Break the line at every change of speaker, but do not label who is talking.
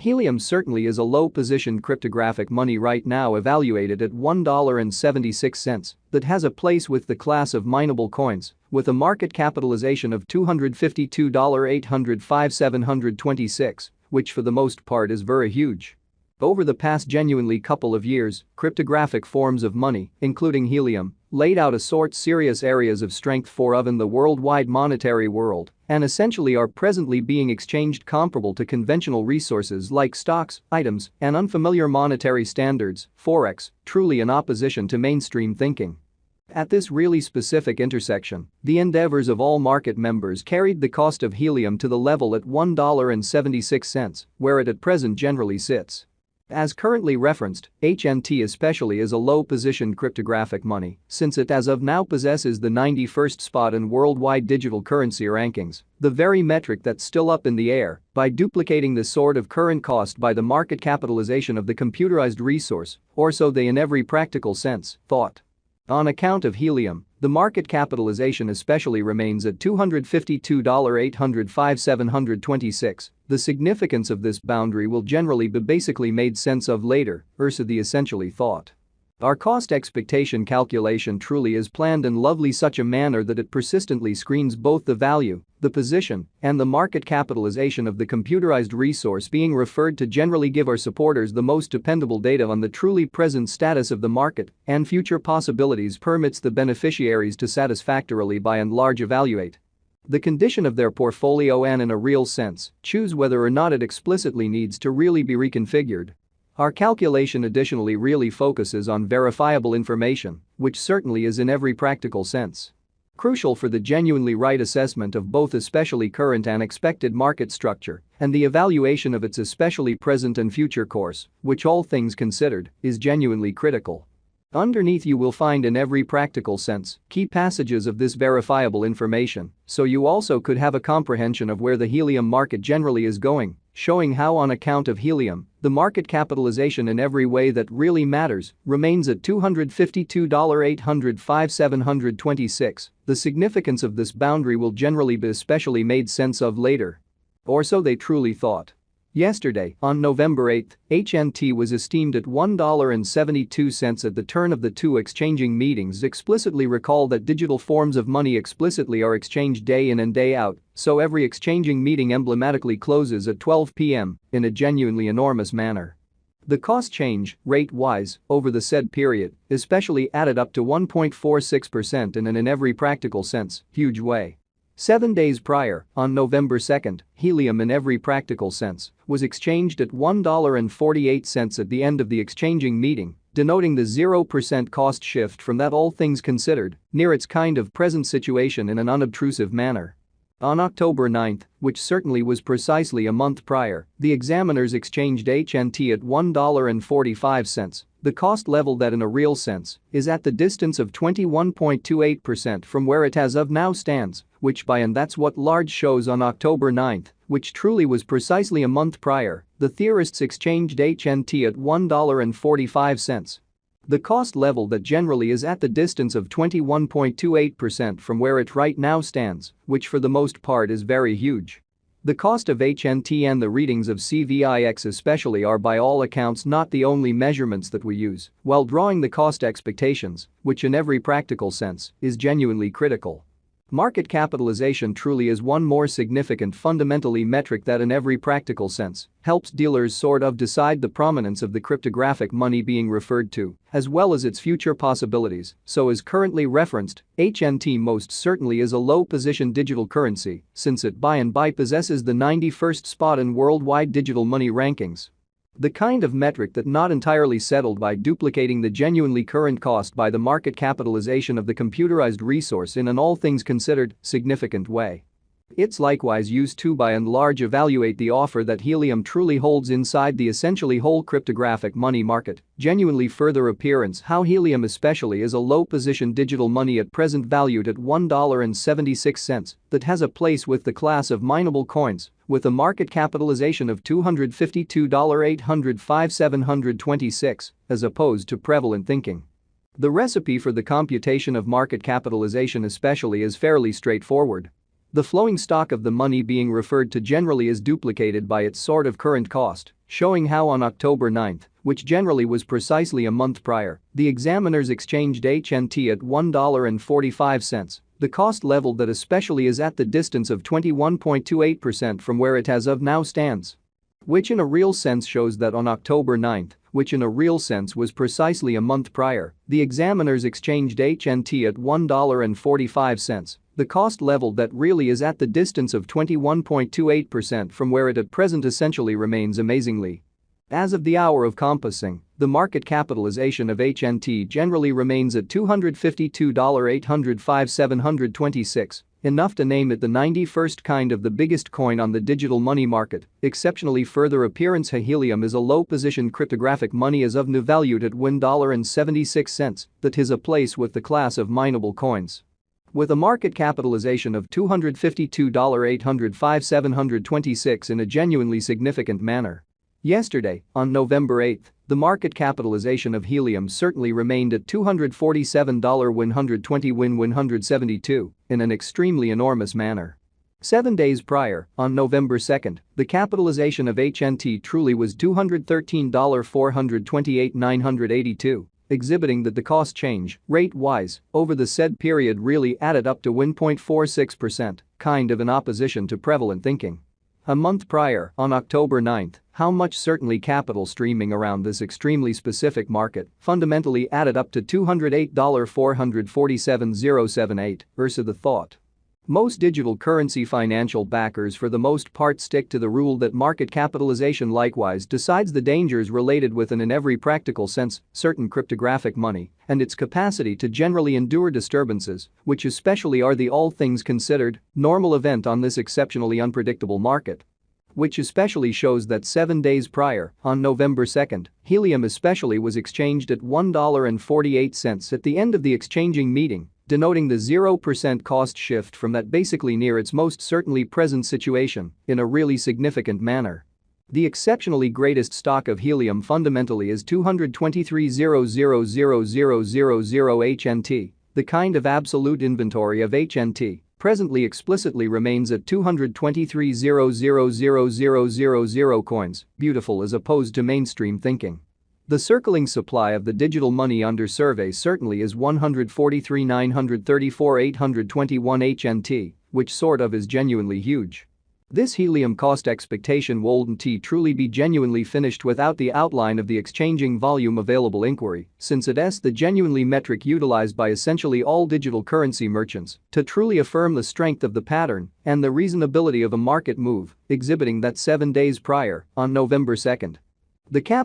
Helium certainly is a low-positioned cryptographic money right now, evaluated at $1.76, that has a place with the class of mineable coins, with a market capitalization of $252,805,726, which for the most part is very huge. Over the past genuinely couple of years, cryptographic forms of money, including helium, laid out a serious areas of strength for in the worldwide monetary world and essentially are presently being exchanged comparable to conventional resources like stocks, items, and unfamiliar monetary standards, forex, truly in opposition to mainstream thinking. At this really specific intersection, the endeavors of all market members carried the cost of helium to the level at $1.76, where it at present generally sits. As currently referenced, HNT especially is a low-positioned cryptographic money since it as of now possesses the 91st spot in worldwide digital currency rankings, the very metric that's still up in the air, by duplicating the sort of current cost by the market capitalization of the computerized resource, or so they in every practical sense thought. On account of helium, the market capitalization especially remains at $252,805,726. The significance of this boundary will generally be basically made sense of later, so the essentially thought. Our cost expectation calculation truly is planned in lovely such a manner that it persistently screens both the value, the position, and the market capitalization of the computerized resource being referred to generally give our supporters the most dependable data on the truly present status of the market and future possibilities permits the beneficiaries to satisfactorily by and large evaluate the condition of their portfolio and in a real sense, choose whether or not it explicitly needs to really be reconfigured. Our calculation additionally really focuses on verifiable information, which certainly is in every practical sense crucial for the genuinely right assessment of both especially current and expected market structure and the evaluation of its especially present and future course, which all things considered, is genuinely critical. Underneath you will find in every practical sense key passages of this verifiable information, so you also could have a comprehension of where the helium market generally is going, showing how on account of helium, the market capitalization in every way that really matters remains at $252,805,726. The significance of this boundary will generally be especially made sense of later. Or so they truly thought. Yesterday, on November 8, HNT was esteemed at $1.72 at the turn of the two exchanging meetings. Explicitly recall that digital forms of money explicitly are exchanged day in and day out, so every exchanging meeting emblematically closes at 12 p.m. in a genuinely enormous manner. The cost change, rate-wise, over the said period, especially added up to 1.46% in an in every practical sense, huge way. 7 days prior, on November 2, helium in every practical sense was exchanged at $1.48 at the end of the exchanging meeting, denoting the 0% cost shift from that all things considered, near its kind of present situation in an unobtrusive manner. On October 9, which certainly was precisely a month prior, the examiners exchanged HNT at $1.45, the cost level that in a real sense is at the distance of 21.28% from where it as of now stands, which by and that's what large shows on October 9, which truly was precisely a month prior, the theorists exchanged HNT at $1.45. The cost level that generally is at the distance of 21.28% from where it right now stands, which for the most part is very huge. The cost of HNT and the readings of CVIX especially are by all accounts not the only measurements that we use while drawing the cost expectations, which in every practical sense is genuinely critical. Market capitalization truly is one more significant fundamentally metric that in every practical sense helps dealers sort of decide the prominence of the cryptographic money being referred to, as well as its future possibilities. So as currently referenced, HNT most certainly is a low-position digital currency since it by and by possesses the 91st spot in worldwide digital money rankings. The kind of metric that not entirely settled by duplicating the genuinely current cost by the market capitalization of the computerized resource in an all things considered significant way. It's likewise used to by and large evaluate the offer that helium truly holds inside the essentially whole cryptographic money market, genuinely further appearance how helium especially is a low-position digital money at present valued at $1.76 that has a place with the class of mineable coins, with a market capitalization of $252,805,726, as opposed to prevalent thinking. The recipe for the computation of market capitalization especially is fairly straightforward. The flowing stock of the money being referred to generally is duplicated by its sort of current cost, showing how on October 9, which generally was precisely a month prior, the examiners exchanged HNT at $1.45, the cost level that especially is at the distance of 21.28% from where it as of now stands. Which in a real sense shows that on October 9, which in a real sense was precisely a month prior, the examiners exchanged HNT at $1.45, the cost level that really is at the distance of 21.28% from where it at present essentially remains amazingly. As of the hour of compassing, the market capitalization of HNT generally remains at $252,805,726, enough to name it the 91st kind of the biggest coin on the digital money market. Exceptionally further appearance Helium is a low-positioned cryptographic money as of now valued at $1.76, that is a place with the class of mineable coins. With a market capitalization of $252,805,726 in a genuinely significant manner. Yesterday, on November 8, the market capitalization of Helium certainly remained at $247,120,172 in an extremely enormous manner. 7 days prior, on November 2, the capitalization of HNT truly was $213,428,982, exhibiting that the cost change, rate-wise, over the said period really added up to 1.46%, kind of in opposition to prevalent thinking. A month prior, on October 9, how much certainly capital streaming around this extremely specific market fundamentally added up to $208,447,078 versus the thought. Most digital currency financial backers for the most part stick to the rule that market capitalization likewise decides the dangers related with an in every practical sense certain cryptographic money and its capacity to generally endure disturbances, which especially are the all things considered normal event on this exceptionally unpredictable market. Which especially shows that 7 days prior, on November 2, Helium especially was exchanged at $1.48 at the end of the exchanging meeting, denoting the 0% cost shift from that basically near its most certainly present situation in a really significant manner. The exceptionally greatest stock of Helium fundamentally is 223,000,000 HNT, the kind of absolute inventory of HNT presently explicitly remains at 223,000,000 coins, beautiful as opposed to mainstream thinking. The circling supply of the digital money under survey certainly is 143,934,821 HNT, which sort of is genuinely huge. This Helium cost expectation wouldn't truly be genuinely finished without the outline of the exchanging volume available inquiry, since it is the genuinely metric utilized by essentially all digital currency merchants to truly affirm the strength of the pattern and the reasonability of a market move, exhibiting that 7 days prior, on November 2. The cap